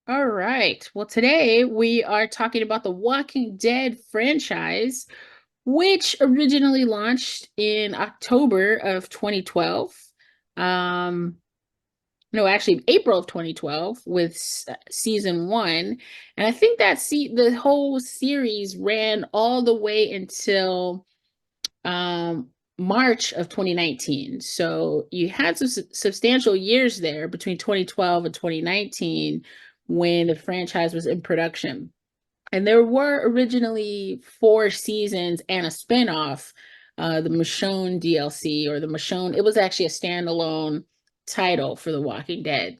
All right. Well, today we are talking about the Walking Dead franchise, which originally launched in October of 2012. Um, no, actually April of 2012 with season one. And I think that the whole series ran all the way until um, March of 2019. So you had some substantial years there between 2012 and 2019 when the franchise was in production. And there were originally four seasons and a spinoff, the Michonne DLC or the Michonne. It was actually a standalone title for The Walking Dead.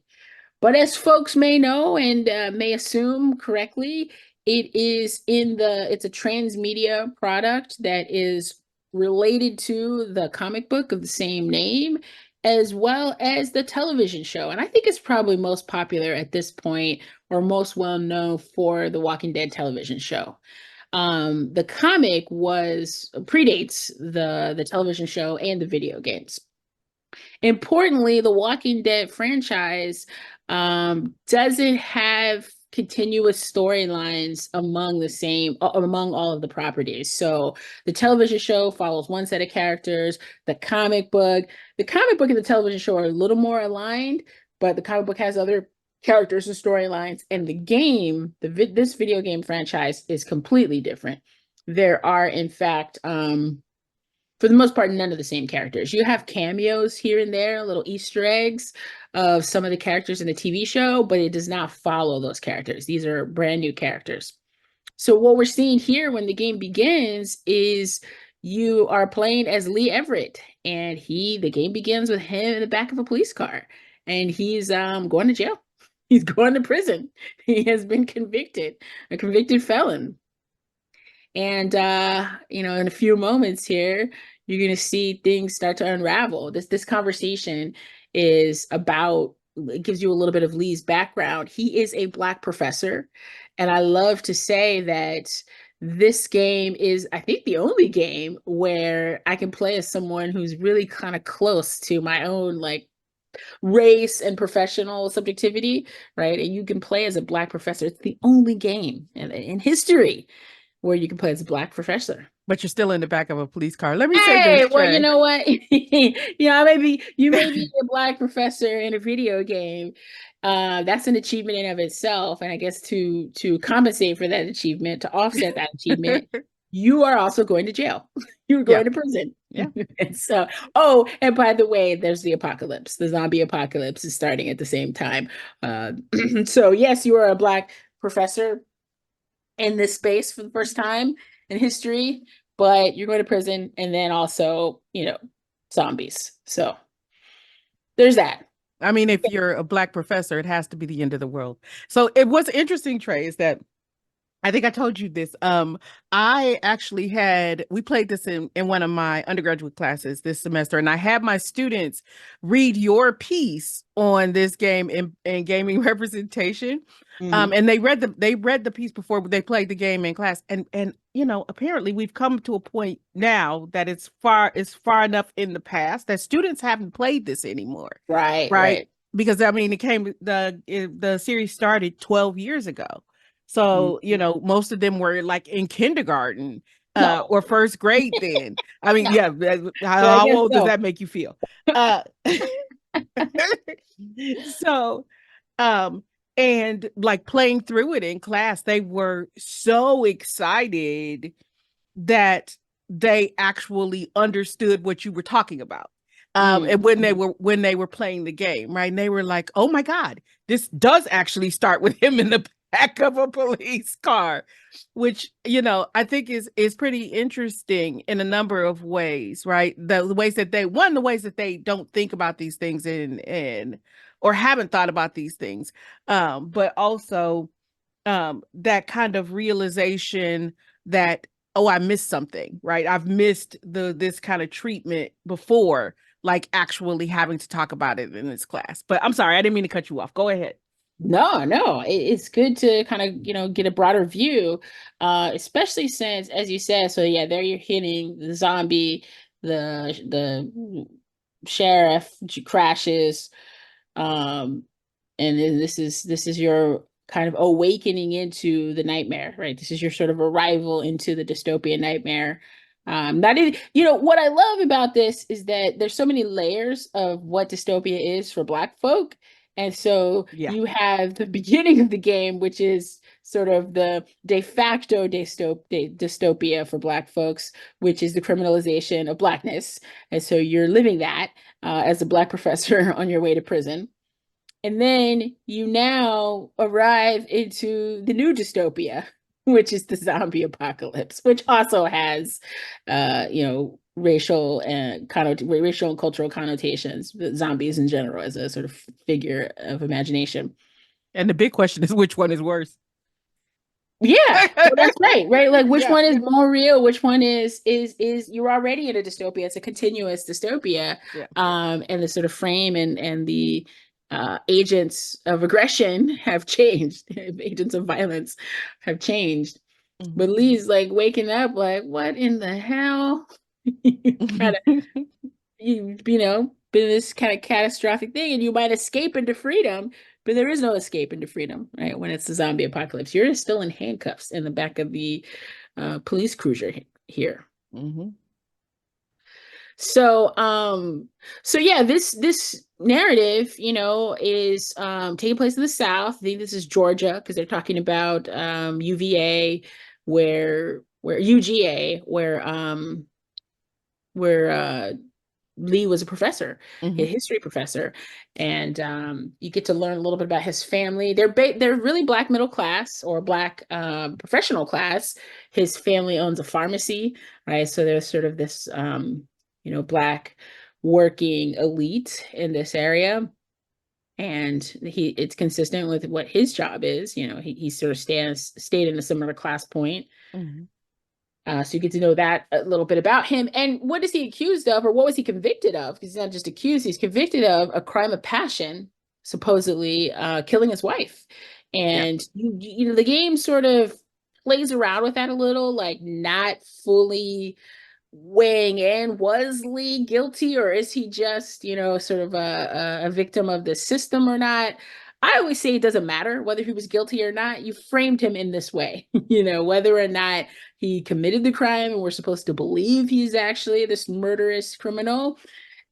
But as folks may know and may assume correctly, it's a transmedia product that is related to the comic book of the same name, as well as the television show. And I think it's probably most popular at this point, or most well known for the Walking Dead television show. The comic was predates the television show and the video games. Importantly, the Walking Dead franchise doesn't have continuous storylines among all of the properties. So the television show follows one set of characters. The comic book and the television show are a little more aligned, but the comic book has other characters and storylines. And this video game franchise is completely different. There are, in fact, for the most part, none of the same characters. You have cameos here and there, little Easter eggs of some of the characters in the TV show, but it does not follow those characters. These are brand new characters. So what we're seeing here when the game begins is you are playing as Lee Everett, and the game begins with him in the back of a police car, and he's going to jail. He's going to prison. He has been convicted, a convicted felon. And in a few moments here, you're gonna see things start to unravel. This conversation is about it gives you a little bit of Lee's background. He is a Black professor, and I love to say that this game is, I think, the only game where I can play as someone who's really kind of close to my own like race and professional subjectivity, right? And you can play as a Black professor. It's the only game in history where you can play as a Black professor. But you're still in the back of a police car. Let me say Hey, this, well, you Trey. know what? You may be a Black professor in a video game. That's an achievement in of itself. And I guess to compensate for that achievement, to offset that achievement, you are also going to jail. You're Yeah, going to prison. yeah. And so, oh, and by the way, there's the apocalypse. The zombie apocalypse is starting at the same time. So yes, you are a Black professor in this space for the first time in history, but you're going to prison and then also, zombies. So there's that. I mean, if you're a Black professor, it has to be the end of the world. So it was interesting, Trey, is that I think I told you this. I actually we played this in one of my undergraduate classes this semester, and I had my students read your piece on this game in gaming representation. Mhm. And they read the piece before they played the game in class. And apparently we've come to a point now that it's far enough in the past that students haven't played this anymore. Right, Right. right. Because I mean, the series started 12 years ago. Mhm. So, most of them were like in kindergarten No, or first grade then. I mean, no, yeah, but I how guess old does so. that make you feel? Uh so um and like playing through it in class, they were so excited that they actually understood what you were talking about. Mm. And when they were playing the game, right? And they were like, "Oh my God, this does actually start with him in the back of a police car," which I think is pretty interesting in a number of ways, right? The ways that the ways that they don't think about these things in or haven't thought about these things, but also that kind of realization that, oh, I missed something, right? I've missed this kind of treatment before, like actually having to talk about it in this class. But I'm sorry, I didn't mean to cut you off. Go ahead. No, no, it's good to kind of, get a broader view, especially since, as you said, so yeah, there you're hitting the zombie, the sheriff crashes, um, and then this is your kind of awakening into the nightmare, right? This is your sort of arrival into the dystopian nightmare. Not even, what I love about this is that there's so many layers of what dystopia is for Black folk. And so Yeah. you have the beginning of the game, which is sort of the de facto dystopia for Black folks, which is the criminalization of Blackness. And so you're living that as a Black professor on your way to prison. And then you now arrive into the new dystopia, which is the zombie apocalypse, which also has, racial and racial and cultural connotations, but zombies in general as a sort of figure of imagination. And the big question is, which one is worse? Yeah, well, that's right? Like, which Yeah. one is more real? Which one is you're already in a dystopia? It's a continuous dystopia, Yeah. and the sort of frame and the agents of aggression have changed. Agents of violence have changed. But Mhm. Lee's like waking up, like, what in the hell? Kind of, been this kind of catastrophic thing, and you might escape into freedom, but there is no escape into freedom, right? When it's the zombie apocalypse, you're still in handcuffs in the back of the police cruiser here. Mhm. So, so yeah, this narrative, is taking place in the South. I think this is Georgia because they're talking about UVA, where UGA, where Lee was a professor, a Mhm. history professor, and you get to learn a little bit about his family. They're really Black middle class or Black professional class. His family owns a pharmacy, right? So there's sort of this Black working elite in this area. And it's consistent with what his job is. He sort of stayed in a similar class point. Mhm. So you get to know that a little bit about him. And what is he accused of, or what was he convicted of? Because he's not just accused, he's convicted of a crime of passion, supposedly killing his wife. Yeah. And the game sort of plays around with that a little, like not fully weighing in, was Lee guilty, or is he just, sort of a victim of the system or not? I always say it doesn't matter whether he was guilty or not. You framed him in this way, whether or not he committed the crime and we're supposed to believe he's actually this murderous criminal,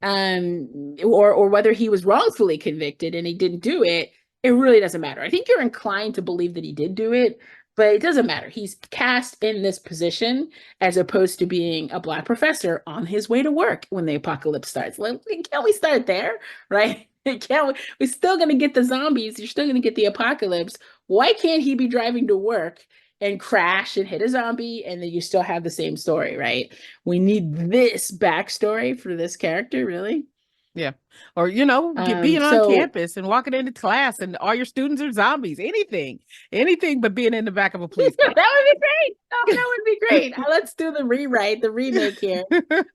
or whether he was wrongfully convicted and he didn't do it. It really doesn't matter. I think you're inclined to believe that he did do it, but it doesn't matter. He's cast in this position as opposed to being a Black professor on his way to work when the apocalypse starts. Like, can't we start there, right? Can't we're still going to get the zombies. You're still going to get the apocalypse. Why can't he be driving to work and crash and hit a zombie, and then you still have the same story, right? We need this backstory for this character, really. Yeah. Or, being on So campus and walking into class and all your students are zombies. Anything but being in the back of a police that would car. be great. Oh, that would be great. Let's do the remake here.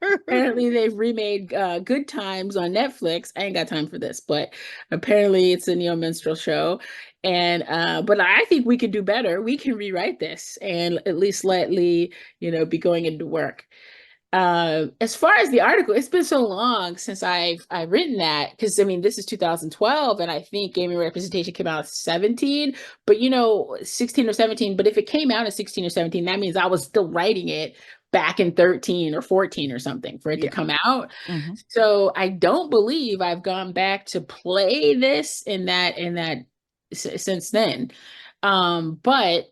Apparently, they've remade Good Times on Netflix. I ain't got time for this, but apparently, it's a neo minstrel show. And but I think we could do better. We can rewrite this and at least let Lee, be going into work. As far as the article, it's been so long since I've written that, because I mean this is 2012 and I think gaming representation came out 17, but 16 or 17. But if it came out in 16 or 17, that means I was still writing it back in 13 or 14 or something for it to Yeah. come out. Mhm. So I don't believe I've gone back to play this in that since then. But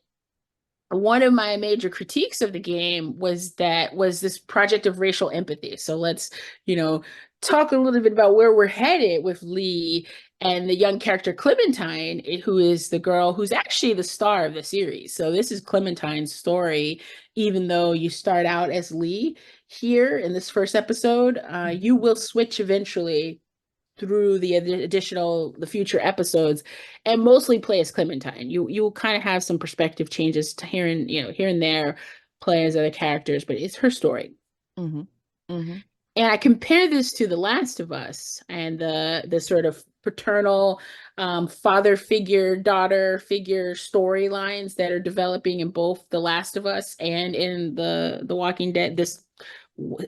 one of my major critiques of the game was this project of racial empathy. So let's, you know, talk a little bit about where we're headed with Lee and the young character Clementine, who is the girl who's actually the star of the series. So this is Clementine's story, even though you start out as Lee here in this first episode, Mhm. you will switch eventually through the future episodes, and mostly play as Clementine. You'll kind of have some perspective changes to here and there, play as other characters, but it's her story. Mhm. Mhm. And I compare this to The Last of Us and the sort of paternal father figure, daughter figure storylines that are developing in both The Last of Us and in the Walking Dead, this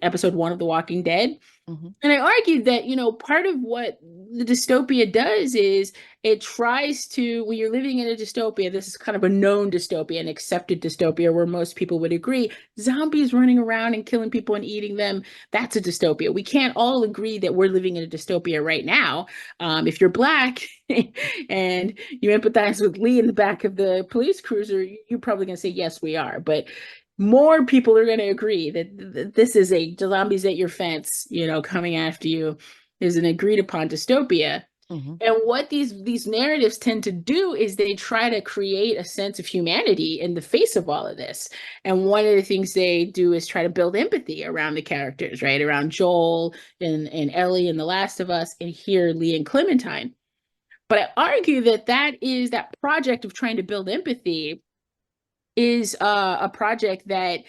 episode 1 of The Walking Dead. Mhm. And I argued that, part of what the dystopia does is it tries to, when you're living in a dystopia, this is kind of a known dystopia, an accepted dystopia where most people would agree, zombies running around and killing people and eating them, that's a dystopia. We can't all agree that we're living in a dystopia right now. If you're Black and you empathize with Lee in the back of the police cruiser, you're probably going to say, yes, we are. But more people are going to agree that this is a zombies at your fence, coming after you, is an agreed upon dystopia. Mhm. And what these narratives tend to do is they try to create a sense of humanity in the face of all of this. And one of the things they do is try to build empathy around the characters, right? Around Joel and Ellie and The Last of Us, and here Lee and Clementine. But I argue that project of trying to build empathy is a project that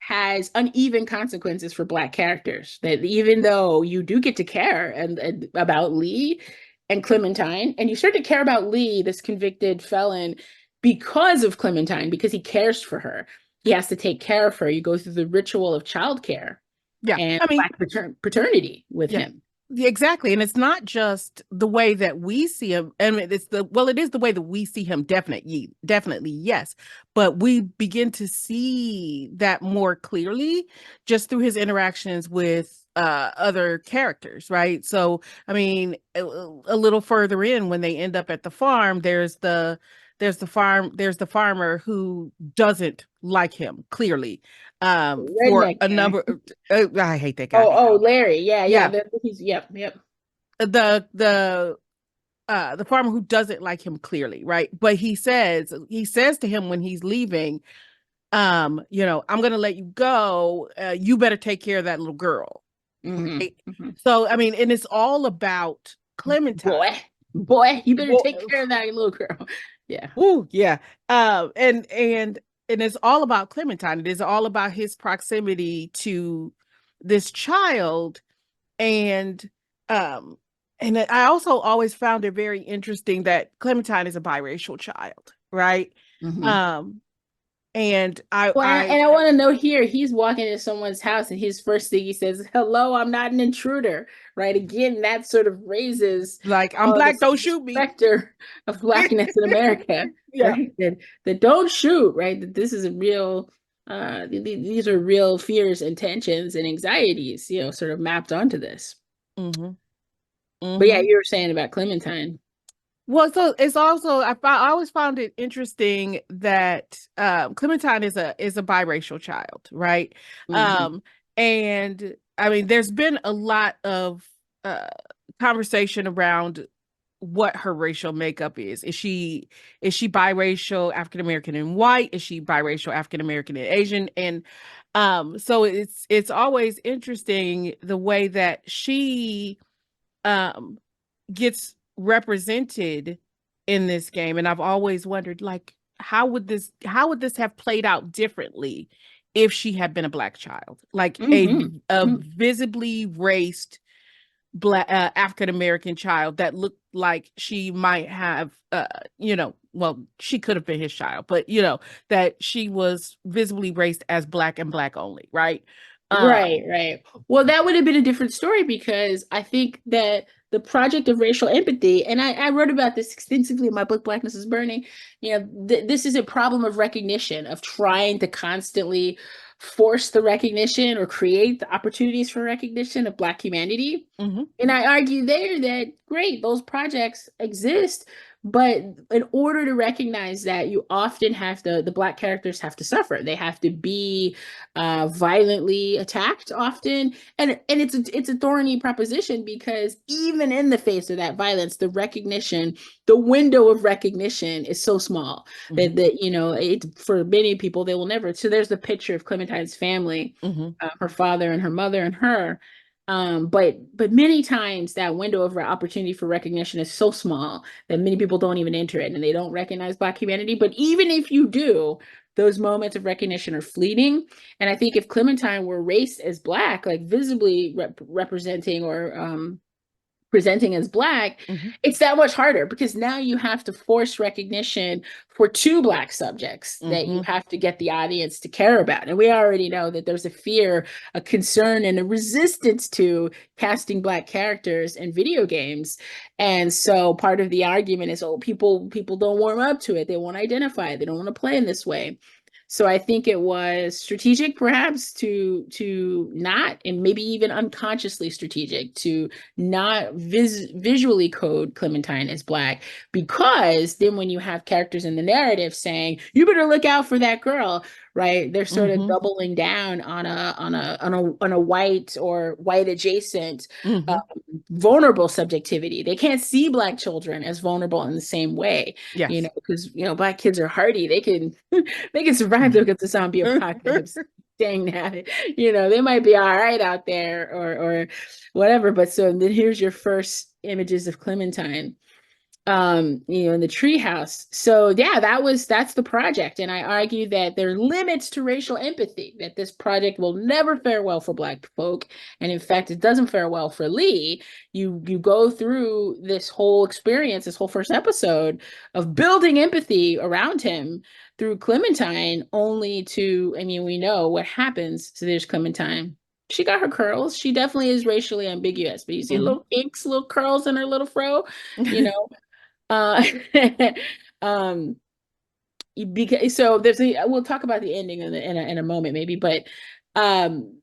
has uneven consequences for Black characters. That even though you do get to care and about Lee and Clementine, and you start to care about Lee, this convicted felon, because of Clementine, because he cares for her. He has to take care of her. You go through the ritual of childcare Yeah. and I mean, Black paternity with yeah. him. Yeah, exactly. And it's not just the way that we see him. I mean, it is the way that we see him, definitely, yes. But we begin to see that more clearly just through his interactions with other characters, right? So, I mean, a little further in when they end up at the farm, there's the farmer who doesn't like him clearly for Redneck a guy. number I hate that guy. Oh, Larry. Yeah, yeah. Yeah, Yep, yep. the the farmer who doesn't like him clearly, right? But he says to him when he's leaving, I'm gonna let you go. You better take care of that little girl. Hmm. Right? Hmm. So I mean, and it's all about Clementine. Boy, boy, you better Boy, take care of that little girl. Yeah. ooh, yeah. And it's all about Clementine. It is all about his proximity to this child. And um I also always found it very interesting that Clementine is a biracial child, right? Hmm. Um and Well, I and I want to know here, he's walking into someone's house and his first thing he says, "Hello, I'm not an intruder." Right? Again, that sort of raises like, I'm all black, this don't the shoot me. specter of Blackness in America, Yeah. right? That don't shoot, right? That this is a real these are real fears and tensions and anxieties, sort of mapped onto this. Hmm. But yeah, Hmm. you were saying about Clementine. Well, so it's also I always found it interesting that Clementine is a biracial child, right? Hmm. Um, and I mean, there's been a lot of uh, conversation around what her racial makeup is. Is she biracial, African American and white? Is she biracial, African American and Asian? And so it's always interesting the way that she um gets represented in this game. And I've always wondered, like, how would this have played out differently if she had been a black child, like a Hmm. a visibly raced black African American child that looked like she might have well, she could have been his child, but that she was visibly raced as black and black only, right? Right, right. Well, that would have been a different story because I think that the project of racial empathy, and I wrote about this extensively in my book, Blackness is Burning, this is a problem of recognition, of trying to constantly force the recognition or create the opportunities for recognition of Black humanity. Hmm. And I argue there that great, those projects exist, but in order to recognize that, you often have the Black characters have to suffer. They have to be violently attacked often, and it's a thorny proposition because even in the face of that violence, the window of recognition is so small Hmm. that it for many people they will never. So there's the picture of Clementine's family, Hmm. her father and her mother and her. But many times that window of opportunity for recognition is so small that many people don't even enter it and they don't recognize Black humanity. But even if you do, those moments of recognition are fleeting. And I think if Clementine were raced as Black, like visibly representing or presenting as Black, Mhm. it's that much harder because now you have to force recognition for two Black subjects that you Mhm. have to get the audience to care about. And we already know that there's a fear, a concern, and a resistance to casting Black characters in video games. And so part of the argument is, oh, people don't warm up to it. They won't identify. They don't want to play in this way. So I think it was strategic, perhaps, to not, and maybe even unconsciously strategic, to not visually code Clementine as Black, because then when you have characters in the narrative saying, "You better look out for that girl," right? They're sort of Mhm. doubling down on a white or white adjacent Mhm. vulnerable subjectivity. They can't see Black children as vulnerable in the same way, Yes. because Black kids are hardy. They can they can survive the zombie apocalypse. Dang that. They might be all right out there or whatever. But so then here's your first images of Clementine, in the treehouse. So yeah, that's the project. And I argue that there are limits to racial empathy, that this project will never fare well for Black folk. And in fact, it doesn't fare well for Lee. You go through this whole experience, this whole first episode of building empathy around him through Clementine, only to, I mean, we know what happens. So there's Clementine. She got her curls. She definitely is racially ambiguous, but you see Mhm. little kinks, little curls in her little fro, you know. Uh, um, because so we'll talk about the ending in a moment maybe, but um,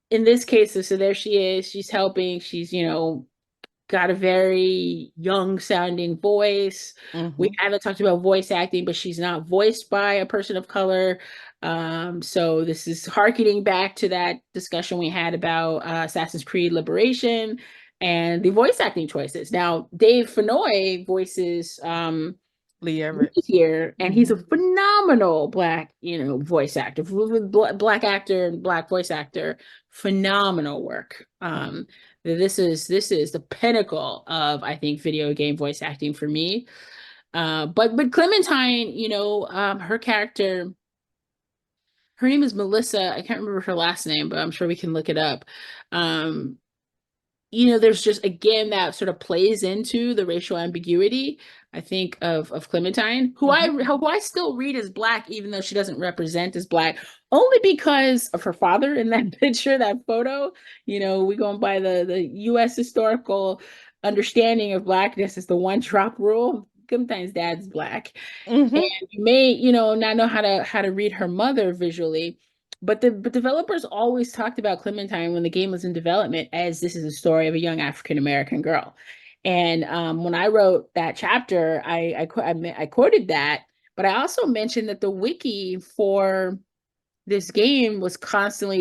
in this case, so there she is. She's helping. She's got a very young sounding voice. We Mhm. haven't talked about voice acting, but she's not voiced by a person of color. So this is harkening back to that discussion we had about Assassin's Creed Liberation and the voice acting choices. Now, Dave Fennoy voices Lee Everett. here, and he's a Mhm. phenomenal Black, voice actor, Black actor and Black voice actor, phenomenal work. This is the pinnacle of, I think, video game voice acting for me. But Clementine, her character, her name is Melissa. I can't remember her last name, but I'm sure we can look it up. Um, there's just again that sort of plays into the racial ambiguity, I think, of Clementine, Mhm. who I still read as Black, even though she doesn't represent as Black, only because of her father in that picture, that photo. We going by the U.S. historical understanding of Blackness as the one drop rule. Clementine's dad's Black, and Mhm. you may not know how to read her mother visually, but the developers always talked about Clementine when the game was in development as this is a story of a young African American girl. And when I wrote that chapter, I quoted that, but I also mentioned that the wiki for this game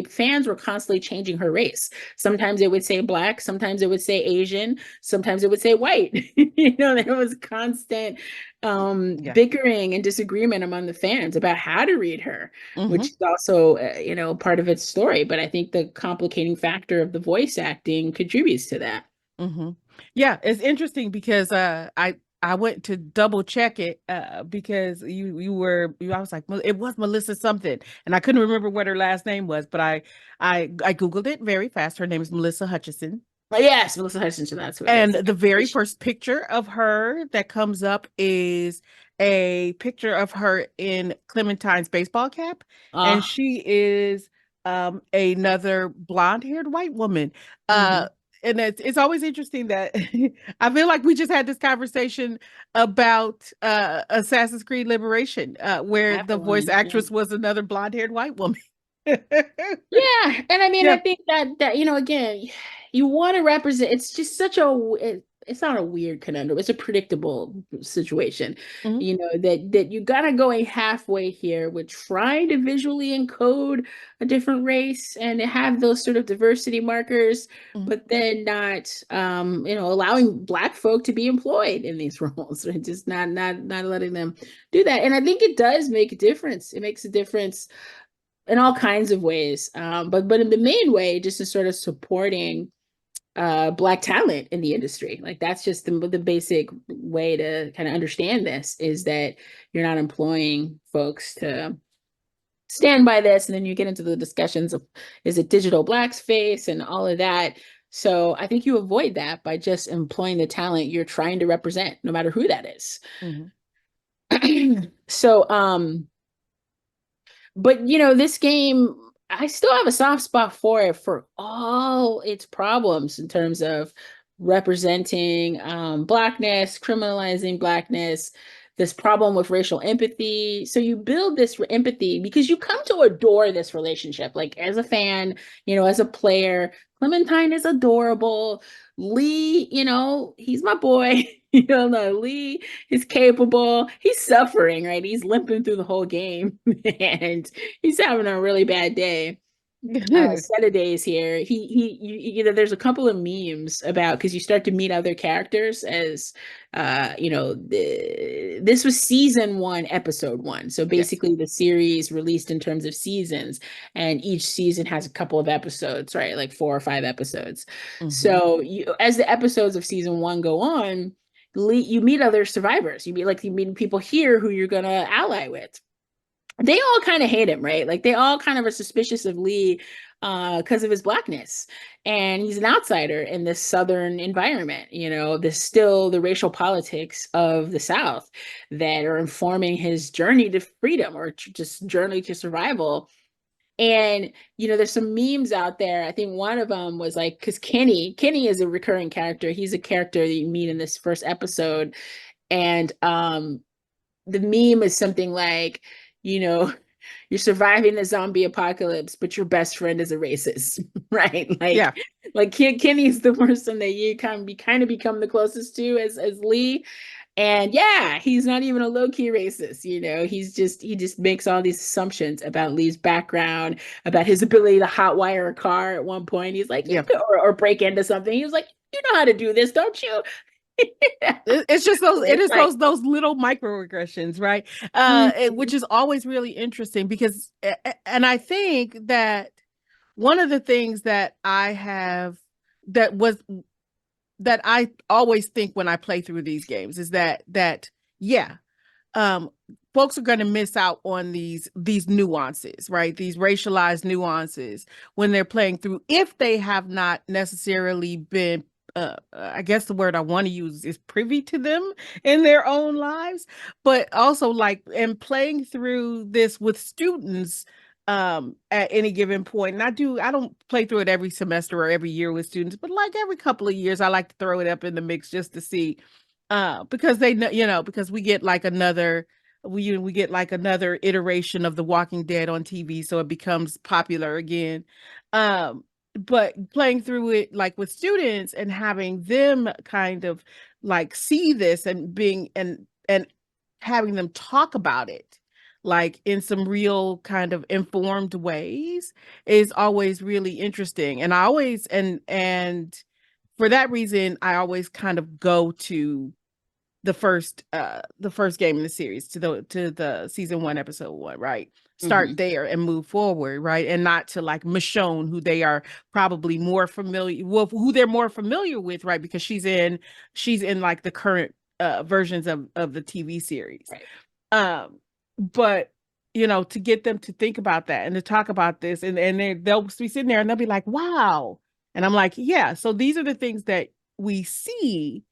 fans were constantly changing her race. Sometimes it would say Black, sometimes it would say Asian, sometimes it would say white. There was constant Yeah. bickering and disagreement among the fans about how to read her, which Mhm. is also, part of its story. But I think the complicating factor of the voice acting contributes to that. Mhm. Yeah, it's interesting because I went to double check it because I was like, well, it was Melissa something, and I couldn't remember what her last name was, but I googled it very fast. Her name is Melissa Hutchison. But yes, Melissa Hutchinson, that's who it And is. the very first picture of her that comes up is a picture of her in Clementine's baseball cap. And Uh, she is another blonde-haired white woman. Uh mhm. and it's always interesting that I feel like we just had this conversation about Assassin's Creed Liberation, where the voice Absolutely. Yeah. actress was another blonde-haired white woman. Yeah, and I mean, I Yeah. think that again, you want to represent. It's just it's not a weird conundrum. It's a predictable situation. Mhm. That you gotta going halfway here with trying to visually encode a different race and have those sort of diversity markers, Mhm. but then not allowing Black folk to be employed in these roles, right? Just not letting them do that. And I think it does make a difference. It makes a difference in all kinds of ways. But in the main way, just is sort of supporting Black talent in the industry. Like that's just the basic way to kind of understand this, is that you're not employing folks to stand by this, and then you get into the discussions of, is it digital blackface and all of that. So I think you avoid that by just employing the talent you're trying to represent, no matter who that is. Mhm. So, but this game, I still have a soft spot for it for all its problems in terms of representing blackness, criminalizing blackness, this problem with racial empathy. So you build this empathy because you come to adore this relationship. Like as a fan, as a player, Clementine is adorable. Lee, he's my boy. No, Lee is capable. He's suffering, right? He's limping through the whole game and he's having a really bad day. Saturday is here. There's a couple of memes about because you start to meet other characters as this was season 1, episode 1. So Yes. basically the series released in terms of seasons, and each season has a couple of episodes, right? Like 4 or 5 episodes. Mhm. So as the episodes of season 1 go on, you meet other survivors. You meet people here who you're gonna ally with. They all kind of hate him, right? Like they all kind of are suspicious of Lee because of his blackness. And he's an outsider in this Southern environment, this still the racial politics of the South that are informing his journey to freedom or just journey to survival. And there's some memes out there. I think one of them was like, because Kenny is a recurring character. He's a character that you meet in this first episode. And the meme is something like, you know, you're surviving the zombie apocalypse, but your best friend is a racist, right? Yeah. Like Kenny's the person that you kind of become the closest to as Lee. And yeah, he's not even a low-key racist, he just makes all these assumptions about Lee's background, about his ability to hotwire a car at one point. He's like, Yeah. or break into something. He was like, you know how to do this, don't you? It's just those, it It's is like, those little microaggressions, right? Which mhm, is always really interesting because and I think that one of the things that I have that was that I always think when I play through these games is that yeah, um folks are going to miss out on these nuances, right? These racialized nuances when they're playing through if they have not necessarily been I guess the word I want to use is privy to them in their own lives, but also like and playing through this with students at any given point. And I don't play through it every semester or every year with students, but like every couple of years I like to throw it up in the mix just to see because they know, because we get like another iteration of The Walking Dead on TV, so it becomes popular again. Um, but playing through it like with students and having them kind of like see this and being and having them talk about it like in some real kind of informed ways is always really interesting. And I always and for that reason, I always kind of go to the first game in the series to the season 1 episode 1, right? Start mhm, there and move forward, right? And not to like Michonne, who they are probably more familiar with, who they're more familiar with, right? Because she's in like the current versions of the TV series. right. um but to get them to think about that and to talk about this and they'll be sitting there and they'll be like, wow. And I'm like, yeah, so these are the things that we see,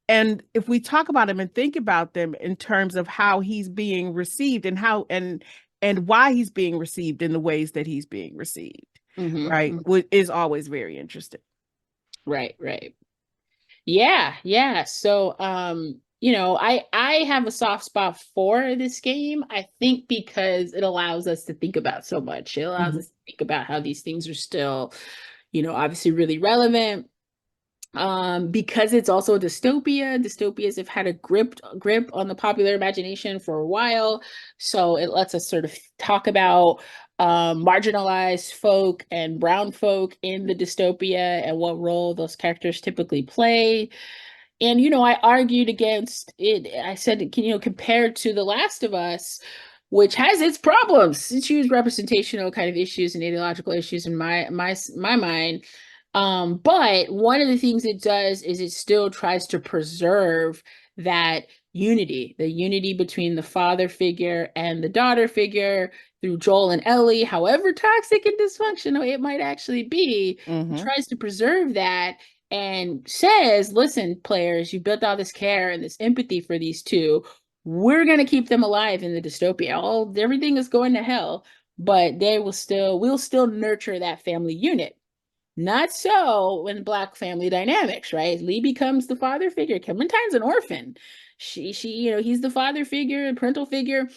and if we talk about him and think about them in terms of how he's being received and how and why he's being received in the ways that he's being received, Mhm, right, mhm. which is always very interesting. Right, right. Yeah, yeah. So, I have a soft spot for this game. I think because it allows us to think about so much. It allows Mhm. us to think about how these things are still, obviously really relevant. Because it's also a dystopia. Dystopias have had a grip on the popular imagination for a while. So it lets us sort of talk about marginalized folk and brown folk in the dystopia and what role those characters typically play. And I argued against it. I said, compared to The Last of Us, which has its problems, its huge representational kind of issues and ideological issues in my mind. But one of the things it does is it still tries to preserve that unity, the unity between the father figure and the daughter figure, through Joel and Ellie, however toxic and dysfunctional it might actually be, he Mm-hmm. tries to preserve that and says, listen, players, you built all this care and this empathy for these two. We're gonna keep them alive in the dystopia. Everything is going to hell, but we'll still nurture that family unit. Not so in Black family dynamics, right? Lee becomes the father figure. Clementine's an orphan. He's the father figure and parental figure.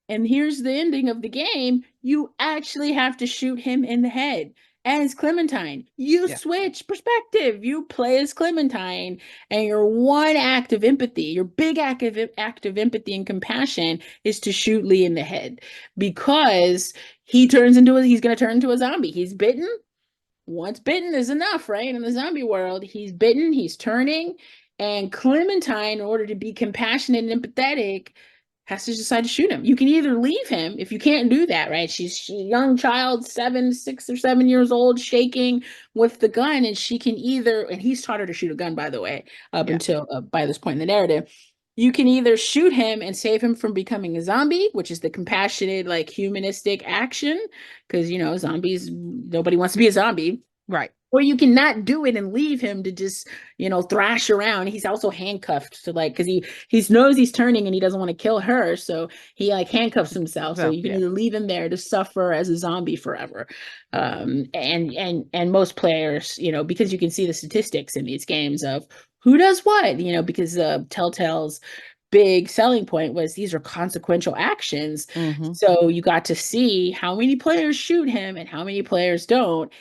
And here's the ending of the game. You actually have to shoot him in the head as Clementine. You Yeah. switch perspective. You play as Clementine, and your one act of empathy, your big act of empathy and compassion is to shoot Lee in the head because he's going to turn into a zombie. He's bitten. Once bitten is enough, right? In the zombie world, he's bitten, he's turning, and Clementine, in order to be compassionate and empathetic, has to decide to shoot him. You can either leave him if you can't do that, right? She's a young child, 6 or 7 years old, shaking with the gun, and she can either, and he's taught her to shoot a gun, by the way, up Yeah. until by this point in the narrative. You can either shoot him and save him from becoming a zombie, which is the compassionate, like humanistic action, because zombies, nobody wants to be a zombie. Right. Or you can not do it and leave him to just, thrash around. He's also handcuffed to because he knows he's turning and he doesn't want to kill her, so he like handcuffs himself. So So you can yeah. either leave him there to suffer as a zombie forever. And most players, because you can see the statistics in these games of who does what, because Telltale's big selling point was these are consequential actions. Mm-hmm. So you got to see how many players shoot him and how many players don't.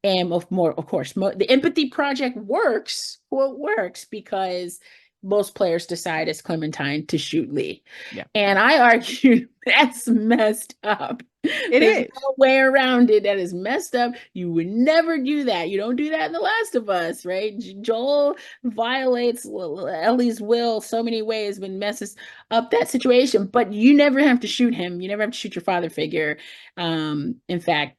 And of course, the empathy project works. Well, it works because most players decide as Clementine to shoot Lee. Yeah. And I argue that's messed up. It There's is. no way around it. That is messed up. You would never do that. You don't do that in The Last of Us, right? Joel violates Ellie's will so many ways when messes up that situation, but you never have to shoot him. You never have to shoot your father figure. In fact,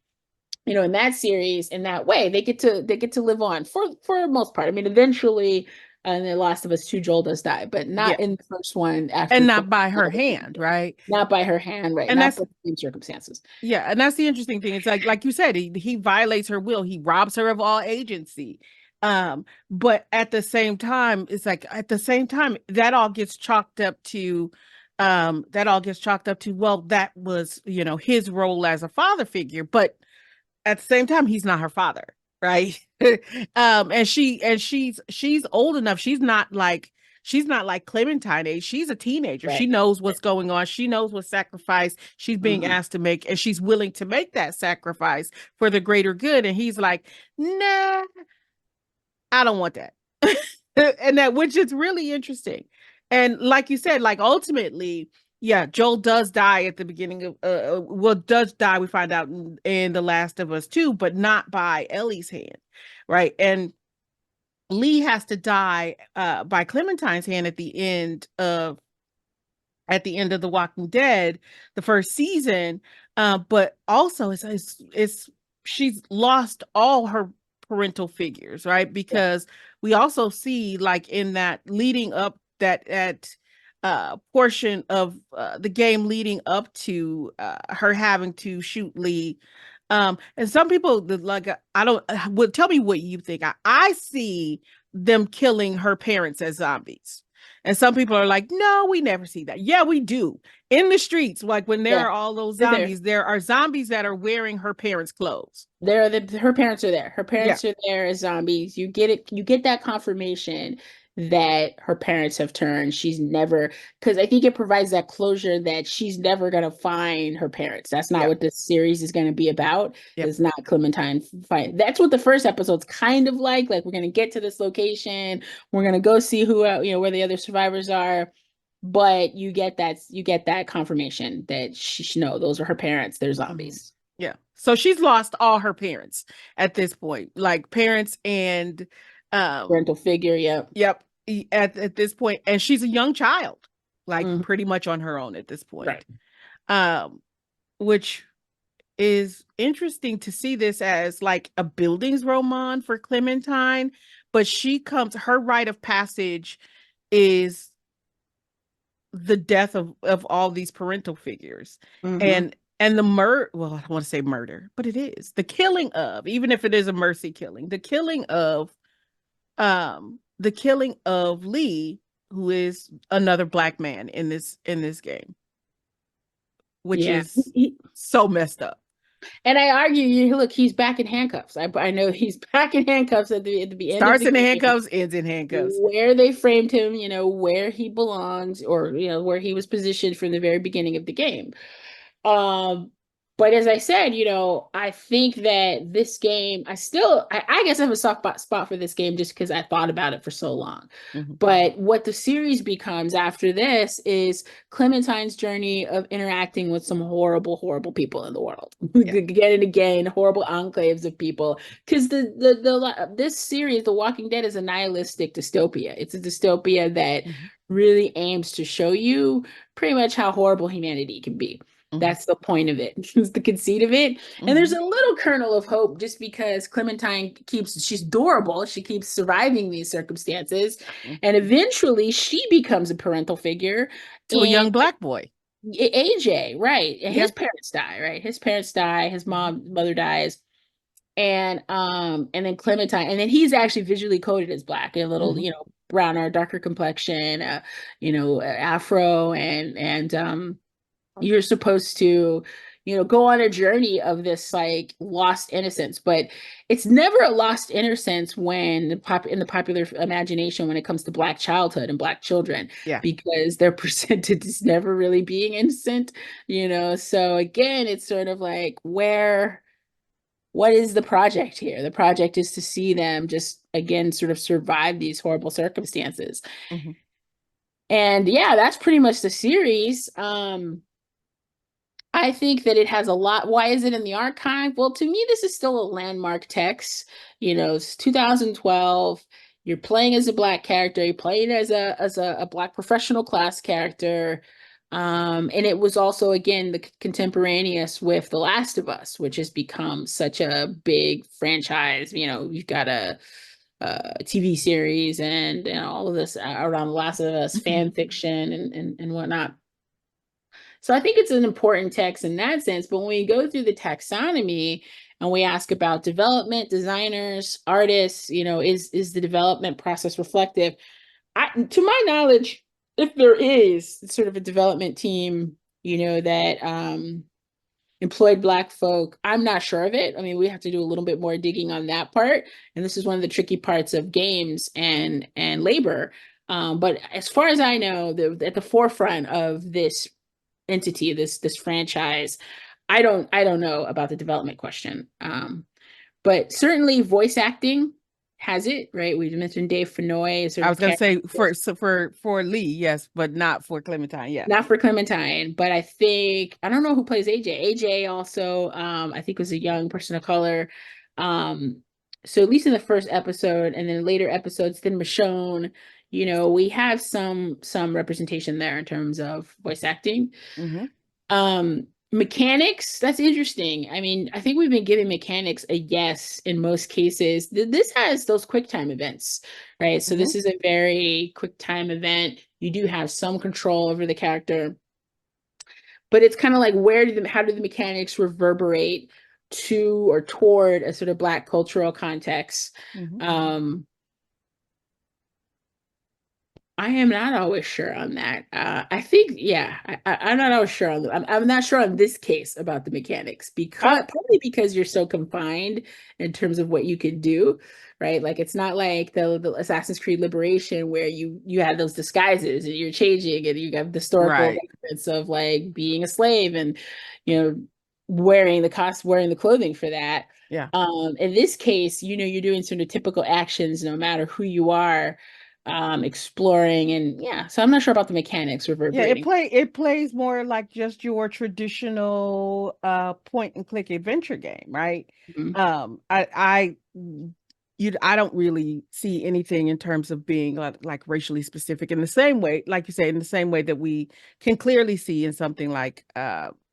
in that series, in that way, they get to live on for the most part. I mean, eventually, in The Last of Us 2, Joel does die, but Yeah. not in the first one And after not by her hand, right? not by her hand, right? And Not that's for the same circumstances. yeah, and that's the interesting thing. It's like you said, he violates her will. He robs her of all agency. But at the same time, it's like at the same time that all gets chalked up to well, that was, his role as a father figure, but at the same time he's not her father, right? And she's old enough. She's not like Clementine age. She's a teenager. She Right. knows what's going on. She knows what sacrifice she's being Mhm. asked to make, and she's willing to make that sacrifice for the greater good. And he's like, nah, I don't want that. And that, which is really interesting. And like you said, like ultimately, yeah, Joel does die at the beginning of does die, we find out in The Last of Us 2, but not by Ellie's hand, right? And Lee has to die by Clementine's hand at the end of The Walking Dead, the first season. But also it's she's lost all her parental figures, right? Yeah. Because we also see, like, in that leading up, that at portion of the game leading up to her having to shoot Lee. And some people like, I don't would tell me what you think. I see them killing her parents as zombies. And some people are like, no, we never see that. Yeah, we do. In the streets, like when there Yeah. are all those They're there. zombies, there are zombies that are wearing her parents' clothes. Her parents are there. Her Yeah. parents are there as zombies. You get it. You get that confirmation that her parents have turned. She's never, because I think it provides that closure that she's never gonna find her parents. That's not Yep. what this series is gonna be about. Yep. It's not Clementine find. That's what the first episode's kind of like. Like we're gonna get to this location. We're gonna go see where the other survivors are. But you get that confirmation that no, those are her parents. They're Mhm. zombies. Yeah. So she's lost all her parents at this point, like parents and Parental figure. Yep. yep, at this point, and she's a young child, like Mhm. pretty much on her own at this Right. point. Um which is interesting to see this as like a Bildungsroman for Clementine, but her rite of passage is the death of all these parental figures. Mm-hmm. And And the well, I don't want to say murder, but it is the killing of, even if it is a mercy killing, the killing of Lee, who is another black man in this game, which Yeah. is so messed up. And I argue, you look, he's back in handcuffs. I know he's back in handcuffs at the end of Starts the in the game, handcuffs, ends in handcuffs. where they framed him, where he belongs, or where he was positioned from the very beginning of the game. Um, but as I said, I think that this game, I guess I have a soft spot for this game just because I thought about it for so long. Mm-hmm. But what the series becomes after this is Clementine's journey of interacting with some horrible, horrible people in the world, Yeah. again and again, horrible enclaves of people. Because this series, The Walking Dead, is a nihilistic dystopia. It's a dystopia that Mm-hmm. really aims to show you pretty much how horrible humanity can be. Mm-hmm. That's the point of it. It's the conceit of it. And there's Mm-hmm. a little kernel of hope just because Clementine she's durable. She keeps surviving these circumstances. And eventually she becomes a parental figure. To a And young black boy. AJ, right. And Yeah. his parents die, right? His parents die, his Mm-hmm. mother dies. And then Clementine, and then he's actually visually coded as black, a little, Mm-hmm. brown or darker complexion, afro, and you're supposed to go on a journey of this like lost innocence, but it's never a lost innocence when in the popular imagination when it comes to black childhood and black children, Yeah. because they're presented as never really being innocent. So again, it's sort of like, what is the project here? The project is to see them just again sort of survive these horrible circumstances. Mm-hmm. And yeah, that's pretty much the series. I think that it has a lot. Why is it in the archive? Well, to me, this is still a landmark text. It's 2012. You're playing as a black character. You're playing as a black professional class character. And it was also, again, the contemporaneous with The Last of Us, which has become such a big franchise. You've got a TV series and all of this around The Last of Us fan fiction and whatnot. So I think it's an important text in that sense. But when we go through the taxonomy and we ask about development, designers, artists, is the development process reflective? To my knowledge, if there is sort of a development team, that employed Black folk, I'm not sure of it. I mean, we have to do a little bit more digging on that part. And this is one of the tricky parts of games and labor. But as far as I know, at the forefront of this entity, this franchise, I don't know about the development question. But certainly voice acting has it, right? We mentioned Dave Fennoy, sort I of was gonna character, say for Lee, yes, but not for Clementine. Yeah. not for Clementine, but I don't know who plays AJ. AJ also, I think, was a young person of color. Um, so at least in the first episode, and then later episodes, then Michonne, we have some representation there in terms of voice acting. Mm-hmm. Mechanics, that's interesting. I mean, I think we've been giving mechanics a yes in most cases. This has those quick time events, right? So Mm-hmm. this is a very quick time event. You do have some control over the character, but it's kind of like, how do the mechanics reverberate to or toward a sort of Black cultural context? Mm-hmm. I am not always sure on that. I think, yeah, I'm not always sure on I'm not sure on this case about the mechanics, because probably because you're so confined in terms of what you can do, right? Like it's not like the Assassin's Creed Liberation where you have those disguises and you're changing and you have the historical Right. reference of like being a slave and wearing the clothing for that. Yeah. In this case, you're doing sort of typical actions no matter who you are, exploring, and yeah, so I'm not sure about the mechanics Yeah, reverberating. it plays more like just your traditional point and click adventure game, right? Mhm. I I don't really see anything in terms of being like racially specific in the same way, like you say, in the same way that we can clearly see in something like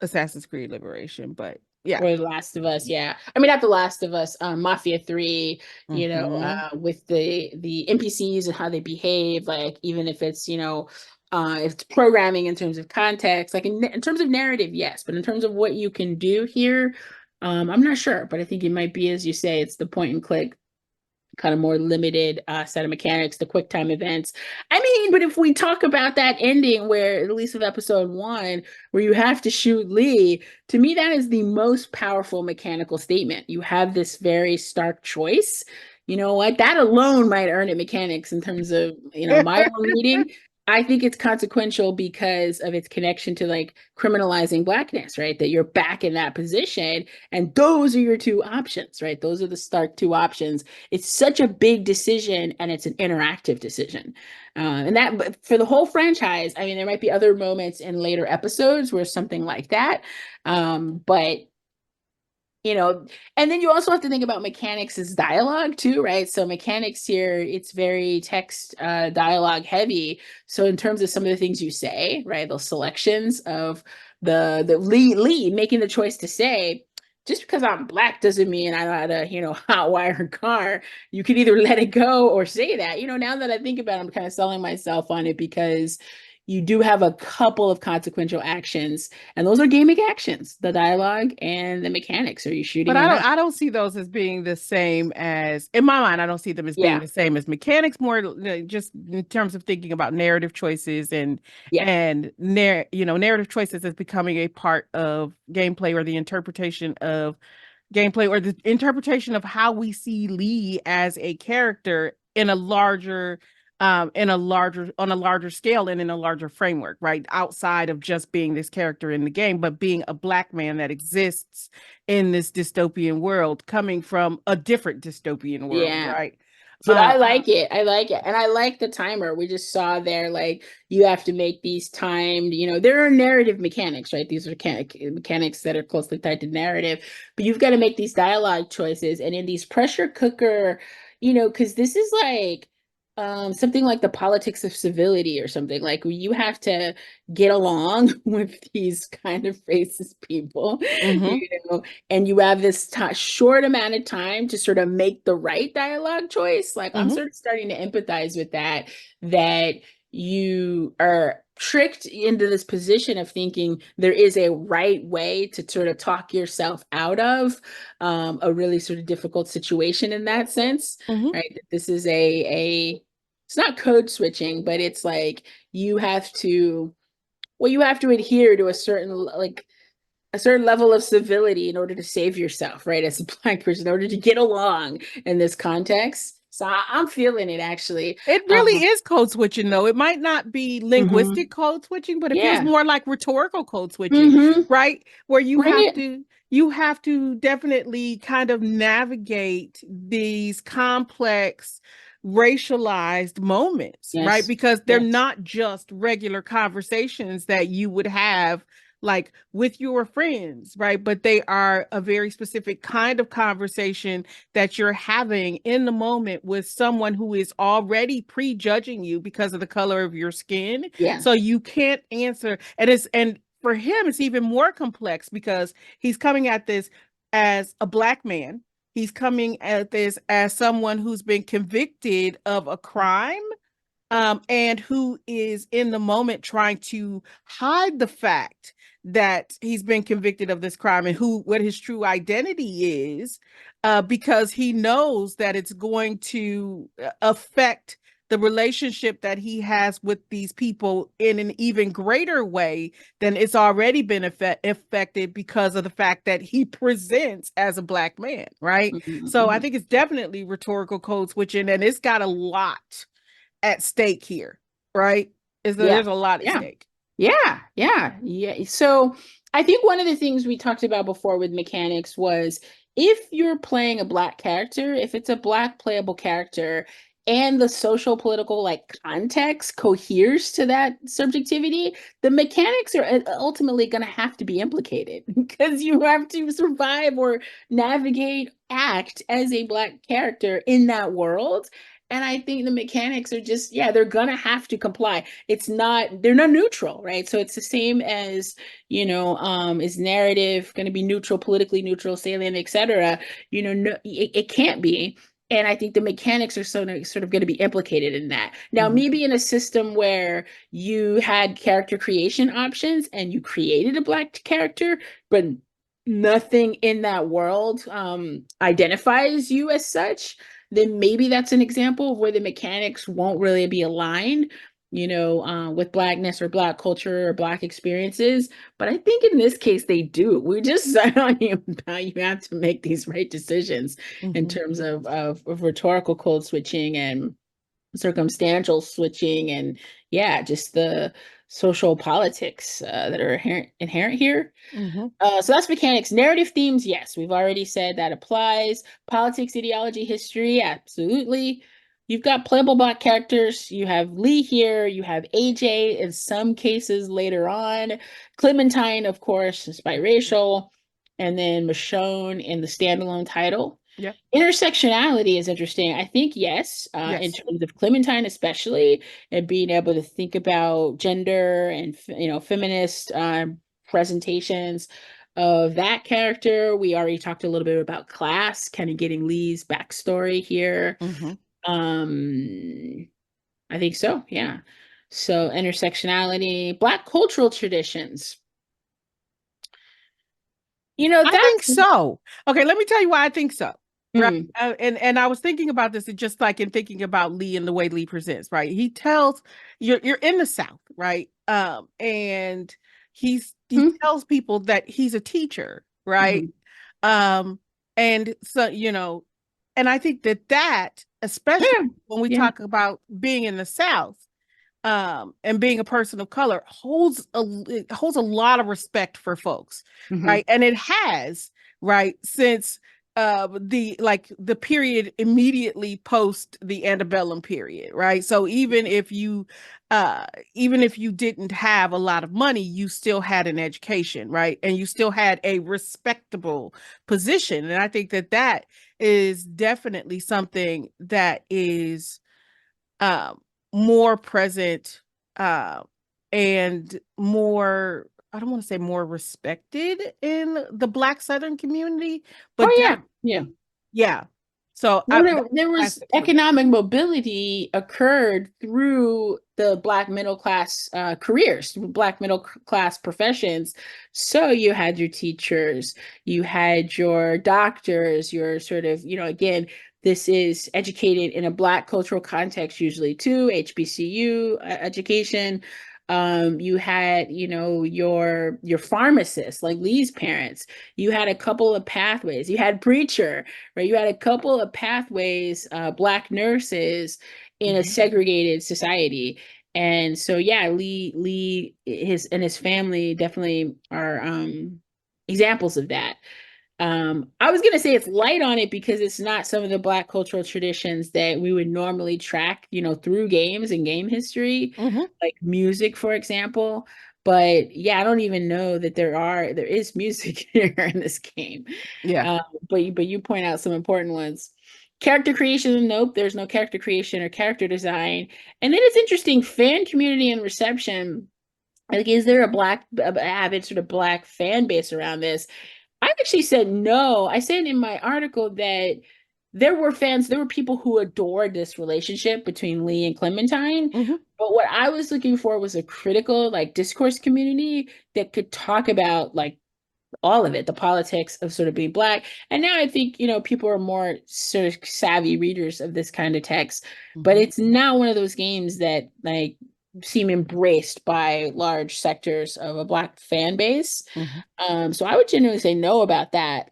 Assassin's Creed Liberation. But yeah. Or The Last of Us, yeah. I mean, not The Last of Us, Mafia 3, Hmm. with the NPCs and how they behave, like even if it's, It's programming in terms of context, like in terms of narrative, yes, but in terms of what you can do here, I'm not sure. But I think it might be, as you say, it's the point and click kind of more limited set of mechanics, the quick time events. I mean, but if we talk about that ending where, at least with episode one, where you have to shoot Lee, to me, that is the most powerful mechanical statement. You have this very stark choice. You know what? That alone might earn it mechanics in terms of, my own reading. I think it's consequential because of its connection to like criminalizing blackness, right? That you're back in that position. And those are your two options, right? Those are the stark two options. It's such a big decision and it's an interactive decision. And that, but for the whole franchise, I mean, there might be other moments in later episodes where something like that. But you know, and then you also have to think about mechanics as dialogue too, right? So mechanics here, it's very text dialogue heavy. So in terms of some of the things you say, right, those selections of the lead making the choice to say, just because I'm black doesn't mean I know how to, hotwire a car. You can either let it go or say that. Now that I think about it, I'm kind of selling myself on it because you do have a couple of consequential actions, and those are gaming actions, the dialogue and the mechanics. Are you But shooting or not? I don't see those as being the same as, in my mind, I don't see them as being Yeah, the same as mechanics, more just in terms of thinking about narrative choices yeah, narrative choices as becoming a part of gameplay or the interpretation of gameplay or the interpretation of how we see Lee as a character on a larger scale and in a larger framework, right? Outside of just being this character in the game, but being a black man that exists in this dystopian world, coming from a different dystopian world, yeah. right? But Uh, I like it. I like it. And I like the timer. We just saw there, like, you have to make these timed, there are narrative mechanics, right? These are mechanics that are closely tied to narrative, but you've got to make these dialogue choices. And in these pressure cooker, because this is like something like the politics of civility or something, like you have to get along with these kind of racist people, mhm, you know, and you have this short amount of time to sort of make the right dialogue choice. Like I'm mhm, sort of starting to empathize with that you are tricked into this position of thinking there is a right way to sort of talk yourself out of a really sort of difficult situation in that sense, mhm, right? This is a it's not code switching, but it's like you have to you have to adhere to a certain level of civility in order to save yourself, right? As a black person, in order to get along in this context. So I'm feeling it actually. It really is code switching, though. It might not be linguistic Mhm. code switching, but it feels Yeah. more like rhetorical code switching, Hmm. right? Where Bring it. you have to definitely kind of navigate these complex racialized moments, right? Yes. Because they're Yes. not just regular conversations that you would have like with your friends, right? But they are a very specific kind of conversation that you're having in the moment with someone who is already prejudging you because of the color of your skin. Yeah. So you can't answer. And for him, it's even more complex because he's coming at this as a black man. He's coming at this as someone who's been convicted of a crime, and who is in the moment trying to hide the fact that he's been convicted of this crime and what his true identity is, because he knows that it's going to affect the relationship that he has with these people in an even greater way than it's already been affected because of the fact that he presents as a black man, right? So I Hmm. think it's definitely rhetorical code switching, and it's got a lot at stake here, right? Yeah. There's a lot at Yeah. stake. Yeah, yeah, yeah. So I think one of the things we talked about before with mechanics was if you're playing a black character, if it's a black playable character and the social political like context coheres to that subjectivity, the mechanics are ultimately going to have to be implicated because you have to survive or navigate, act as a black character in that world. And I think the mechanics are just, yeah, they're gonna have to comply. They're not neutral, right? So it's the same as, is narrative going to be neutral, politically neutral, salient, etc. No, it can't be. and I think the mechanics are sort of going to be implicated in that. Now, Mhm. maybe in a system where you had character creation options and you created a black character, but nothing in that world identifies you as such, then maybe that's an example of where the mechanics won't really be aligned, with blackness or black culture or black experiences. But I think in this case they do. We just on you how you have to make these right decisions in Mhm. terms of rhetorical code switching and circumstantial switching, and yeah, just the social politics that are inherent here. Mhm. So that's mechanics. Narrative themes, yes, we've already said that applies. Politics, ideology, history, absolutely. You've got playable black characters. You have Lee here. You have AJ in some cases later on. Clementine, of course, is biracial. And then Michonne in the standalone title. Yeah. Intersectionality is interesting. I think yes, in Yes. terms of Clementine especially, and being able to think about gender and feminist presentations of that character. We already talked a little bit about class, kind of getting Lee's backstory here. Mhm. Um, I think so, yeah. So intersectionality, Black cultural traditions. I think That's so. Okay, let me tell you why I think so. Right. mm, And I was thinking about this just like in thinking about Lee and the way Lee presents, right? He tells you're in the South, right? And he mm, tells people that he's a teacher, right? mhm. Um, and so, and I think that especially Yeah, when we yeah. talk about being in the South, and being a person of color it holds a lot of respect for folks, Mhm. right? And it has, right, since the period immediately post the antebellum period, right? So even if you didn't have a lot of money, you still had an education, right? And you still had a respectable position. And I think that is definitely something that is um, more present, uh, and more, I don't want to say more respected in the Black Southern community, but Oh yeah, yeah. yeah. So Well, that's there why I was say so. economic mobility occurred through the Black middle class careers, Black middle class professions. So you had your teachers, you had your doctors, your sort of, again, this is educated in a Black cultural context, usually too, HBCU education. You had, your pharmacists, like Lee's parents. You had a couple of pathways. You had preacher, right? You had a couple of pathways, Black nurses in a Mhm. segregated society. And so, yeah, Lee, his family definitely are examples of that. I was gonna say it's light on it because it's not some of the Black cultural traditions that we would normally track, through games and game history, Mhm. like music, for example. But yeah, I don't even know that there is music here in this game. Yeah. Uh, but you point out some important ones. Character creation, nope, there's no character creation or character design. And then it's interesting, fan community and reception. Like, is there a avid sort of Black fan base around this? I actually said no. I said in my article that there were people who adored this relationship between Lee and Clementine. Mhm. But what I was looking for was a critical, like, discourse community that could talk about, like, all of it, the politics of sort of being Black. And now I think, people are more sort of savvy readers of this kind of text, but Mhm. it's not one of those games that, like, seem embraced by large sectors of a Black fan base. Mhm. So I would generally say no about that.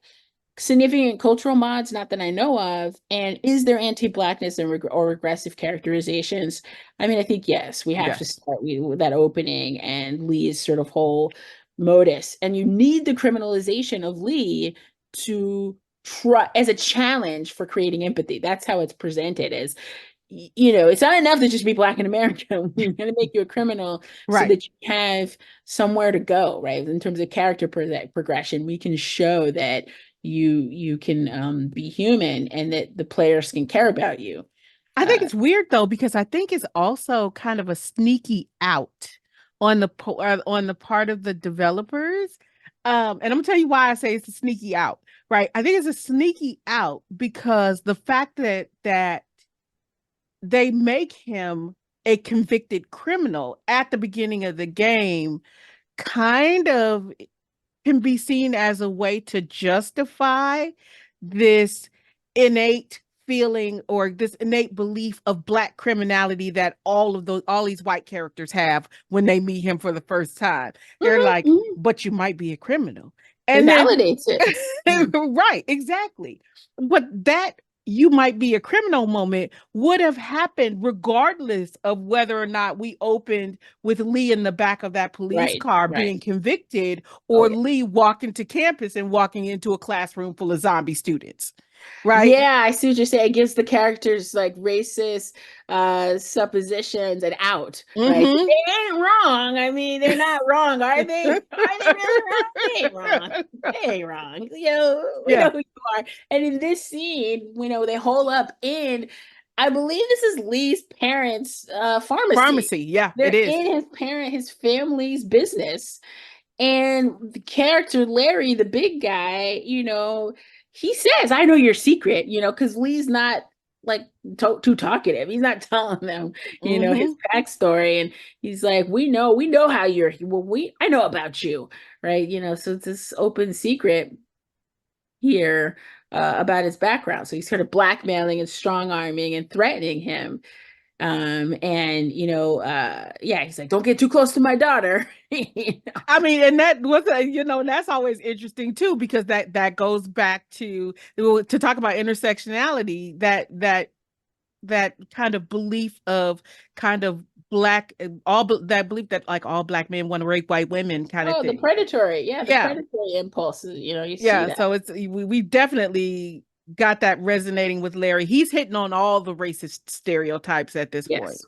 Significant cultural mods, not that I know of. And is there anti-Blackness and or regressive characterizations? I mean, I think yes, we have to Yes. start with that opening and Lee's sort of whole modus. And you need the criminalization of Lee to try as a challenge for creating empathy. That's how it's presented as, it's not enough to just be Black in America. We're going to make you a criminal so Right. that you have somewhere to go, right? In terms of character progression, we can show that you can be human and that the players can care about you. I think Uh, it's weird though because I think it's also kind of a sneaky out on the part of the developers. And I'm gonna tell you why I say it's a sneaky out. Right. I think it's a sneaky out because the fact that they make him a convicted criminal at the beginning of the game kind of can be seen as a way to justify this innate feeling or this innate belief of black criminality that all these white characters have when they meet him for the first time. They're Mhm, like, mhm. but you might be a criminal. It And then validates it. Mhm. right, exactly. But that you might be a criminal moment would have happened regardless of whether or not we opened with Lee in the back of that police Right, car right. being convicted Oh or yeah. Lee walking to campus and walking into a classroom full of zombie students. Right? Yeah, I see what you're saying. It gives the characters like racist suppositions and out, right? Mm-hmm. They ain't wrong. I mean, they're not wrong, are they? Are they really wrong? They ain't wrong. They ain't wrong. We know Yeah. who you are. And in this scene, they hole up in, I believe this is Lee's parents' pharmacy. Pharmacy. Yeah, it They're is. in his family's business. And the character Larry, the big guy, he says, "I know your secret," because Lee's not like too talkative. He's not telling them, his Mm-hmm. backstory, and he's like, "We know how you're. Well, I know about you, right? So it's this open secret here about his background. So he's sort of blackmailing and strong arming and threatening him. And yeah, he's like, "Don't get too close to my daughter." I mean, and that was and that's always interesting too, because that goes back to talk about intersectionality, that kind of belief of kind of black that belief that like all black men want to rape white women kind of Oh, the thing. predatory. Yeah, the Yeah. predatory impulses, you see Yeah. that. So we definitely got that resonating with Larry. He's hitting on all the racist stereotypes at this point. Yes.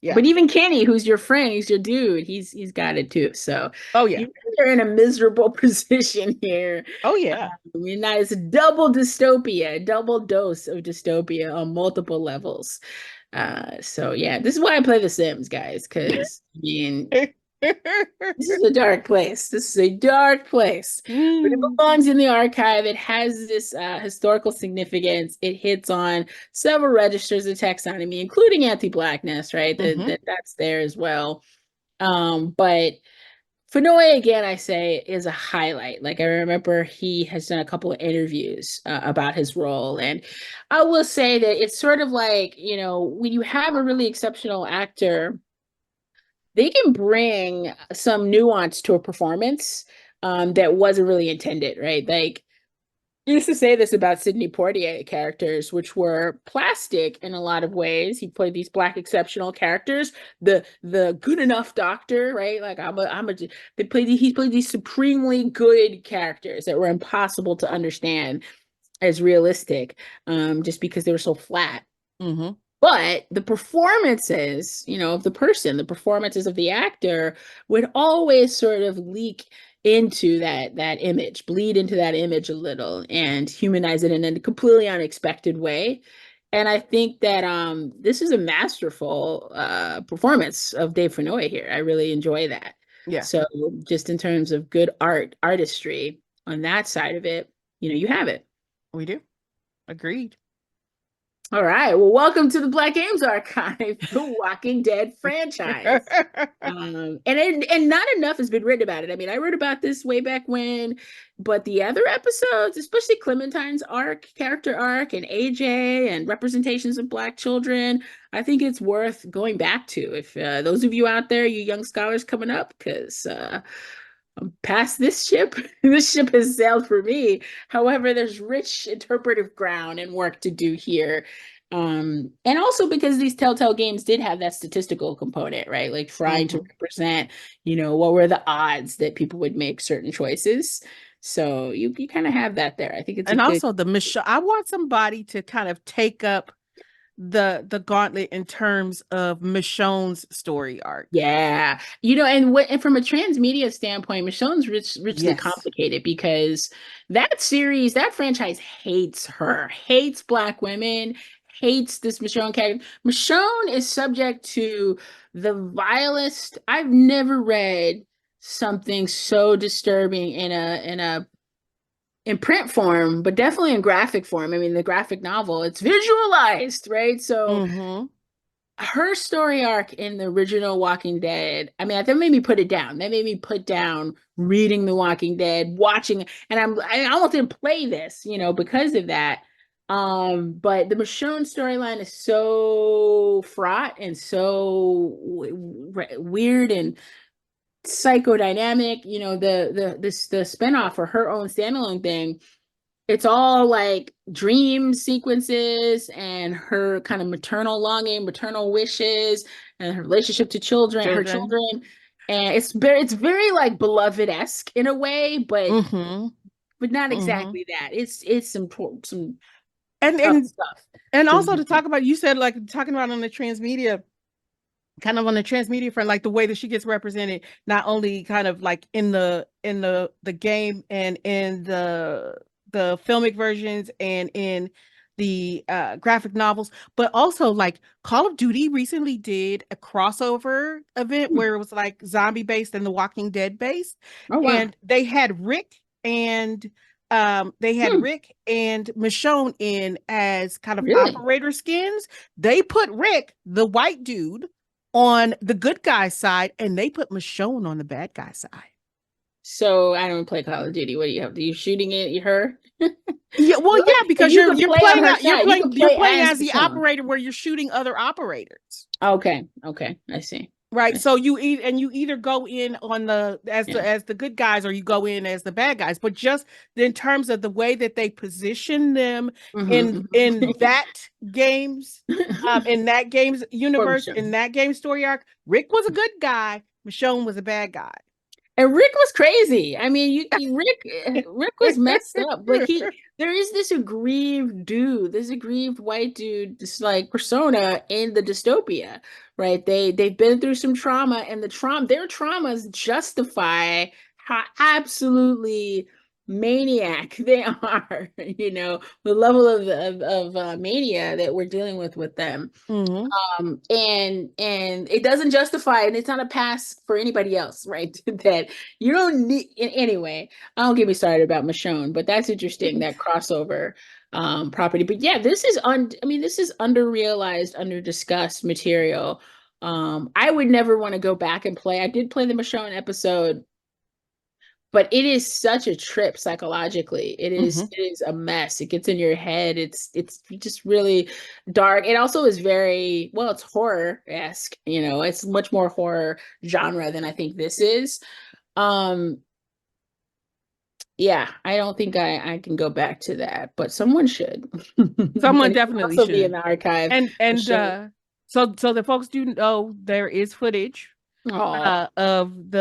Yeah. But even Kenny, who's your friend, he's your dude, he's got it too. So Oh yeah. you guys are in a miserable position here. Oh yeah. I mean, that is a double dystopia, a double dose of dystopia on multiple levels. So yeah, this is why I play The Sims, guys, because I mean, this is a dark place. This is a dark place, but it Mm. belongs in the archive. It has this historical significance. It hits on several registers of taxonomy, including anti-blackness, right? Hmm. That's there as well. But Fenoy, again, I say, is a highlight. Like, I remember he has done a couple of interviews about his role. And I will say that it's sort of like, when you have a really exceptional actor, they can bring some nuance to a performance that wasn't really intended, right? Like, you used to say this about Sidney Poitier characters, which were plastic in a lot of ways. He played these black exceptional characters, the good enough doctor, right? Like he played these supremely good characters that were impossible to understand as realistic, just because they were so flat. Hmm. But the performances, of the person, the performances of the actor would always sort of leak into that image, bleed into that image a little and humanize it in a completely unexpected way. And I think that this is a masterful performance of Dave Fennoy here. I really enjoy that. Yeah, So just in terms of good artistry on that side of it, you have it. we do. Agreed. All right. Well, welcome to the Black Games Archive, the Walking Dead franchise. And not enough has been written about it. I mean, I wrote about this way back when, but the other episodes, especially Clementine's character arc, and AJ and representations of Black children, I think it's worth going back to. If those of you out there, you young scholars coming up, because I'm past this ship. This ship has sailed for me. However, there's rich interpretive ground and work to do here. And also because these Telltale games did have that statistical component, right? Like trying to Hmm. represent, what were the odds that people would make certain choices. So you kind of have that there. I think it's a And good. also the Michonne. I want somebody to kind of take up the gauntlet in terms of Michonne's story arc. Yeah. And from a transmedia standpoint, Michonne's richly Yes. complicated because that franchise hates her, hates Black women, hates this Michonne character. Michonne is subject to the vilest. I've never read something so disturbing in a in print form, but definitely in graphic form. I mean, the graphic novel, it's visualized, right? So Mm-hmm. her story arc in the original Walking Dead, I mean, that made me put it down. That made me put down reading The Walking Dead, watching, and I almost didn't play this, because of that. But the Michonne storyline is so fraught and so weird and psychodynamic. The spinoff or her own standalone thing, it's all like dream sequences and her kind of maternal longing, maternal wishes, and her relationship to her Children. children. And it's very like beloved-esque in a way, but Mm-hmm. not Mm-hmm. exactly that. It's some And tough and stuff and to also read to through. talk about, you said like talking about on the transmedia, kind of on the transmedia front, like the way that she gets represented, not only kind of like in the game and in the filmic versions and in the graphic novels, but also like Call of Duty recently did a crossover event Hmm. where it was like zombie based and The Walking Dead based, Oh wow. and they had Hmm. Rick and Michonne in as kind of Really? operator skins. They put Rick, the white dude, on the good guy side, and they put Michonne on the bad guy side. So I don't play Call of Duty. What do you have? Are you shooting it? Her? Yeah, well, Well, yeah, but because you you're can you're play on playing her out you're side. You can playing you're play playing as as the Michonne. operator where you're shooting other operators. Okay. Okay. I see. Right. I see. So you either go in on the as Yeah. the good guys, or you go in as the bad guys. But just in terms of the way that they position them Hmm. in that game's Poor universe, in Michonne. that game story arc, Rick was a good guy, Michonne was a bad guy. And Rick was crazy. I mean, Rick was messed up. Like there is this aggrieved dude, this aggrieved white dude, this like persona in the dystopia, right? They've been through some trauma, and their traumas justify how absolutely maniac they are. The level of mania that we're dealing with them. Hmm. And it doesn't justify, and it's not a pass for anybody else, right? That you don't need anyway. I don't get me started about Michonne, but that's interesting, that crossover property. But yeah, this is underrealized, under-discussed material. I would never want to go back and play. I did play the Michonne episode, but it is such a trip psychologically. It is a mess. It gets in your head. It's just really dark. It also is very, well, it's horror-esque. It's much more horror genre than I think this is. Um, yeah, I don't think I can go back to that, but someone should. And Someone it can definitely also be in should. the archive for And sure. so the folks do know there is footage Oh, of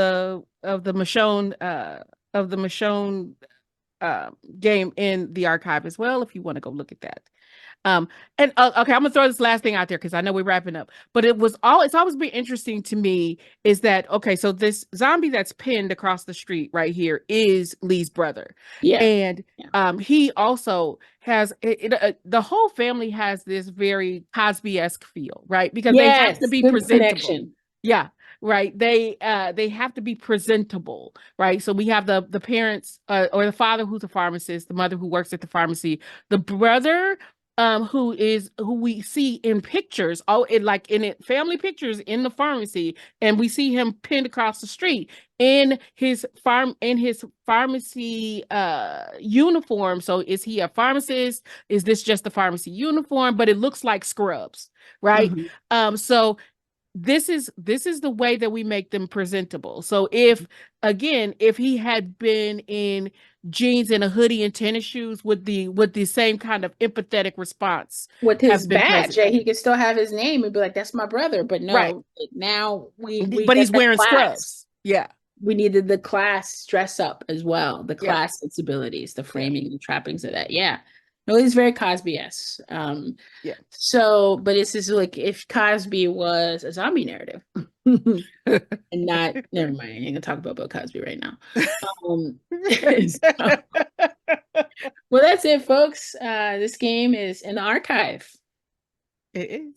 the Michonne uh game in the archive as well, if you want to go look at that. Um, and okay, I'm gonna throw this last thing out there because I know we're wrapping up. But it's always been interesting to me is that, okay, so this zombie that's pinned across the street right here is Lee's brother, yeah. and Yeah. he also has the whole family has this very Cosby-esque feel, right? Because they have to Yes, be good presentable. connection. Yeah, right. They have to be presentable, right? So we have the parents, or the father who's a pharmacist, the mother who works at the pharmacy, the brother who we see in pictures, in it family pictures in the pharmacy, and we see him pinned across the street in his pharmacy uniform. So is he a pharmacist? Is this just the pharmacy uniform? But it looks like scrubs, right? Mhm. So this is the way that we make them presentable. So if he had been in jeans and a hoodie and tennis shoes, would the same kind of empathetic response With his have been badge, present? yeah, he could still have his name and be like, "That's my brother." But Right. no, now we But get he's that wearing class. scrubs. Yeah. We needed the class dress up as well, the Yeah. class sensibilities, the Yeah. framing, the trappings of that. Yeah, no, it's very Cosby-esque. Yeah. So, but it's just like if Cosby was a zombie narrative, and not. Never mind. I ain't gonna talk about Bill Cosby right now. So, well, that's it, folks. This game is in the archive. It is.